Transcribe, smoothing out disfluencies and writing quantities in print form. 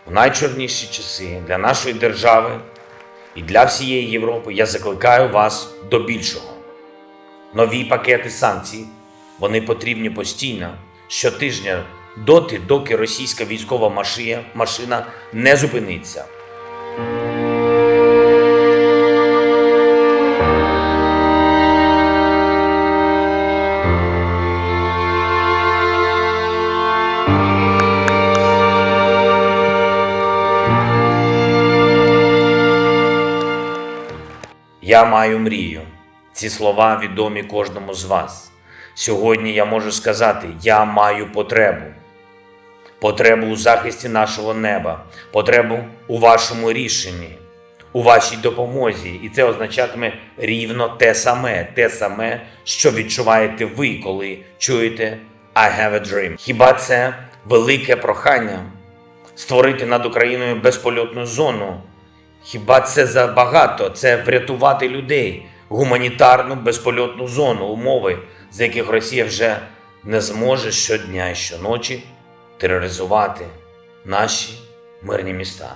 У найчорніші часи для нашої держави і для всієї Європи я закликаю вас до більшого. Нові пакети санкцій, вони потрібні постійно, щотижня, доти, доки російська військова машина не зупиниться. Я маю мрію. Ці слова відомі кожному з вас. Сьогодні я можу сказати, я маю потребу. Потребу у захисті нашого неба, потребу у вашому рішенні, у вашій допомозі. І це означатиме рівно те саме, що відчуваєте ви, коли чуєте «I have a dream». Хіба це велике прохання створити над Україною безпольотну зону? Хіба це забагато? Це врятувати людей, гуманітарну безпольотну зону, умови, за яких Росія вже не зможе щодня і щоночі тероризувати наші мирні міста.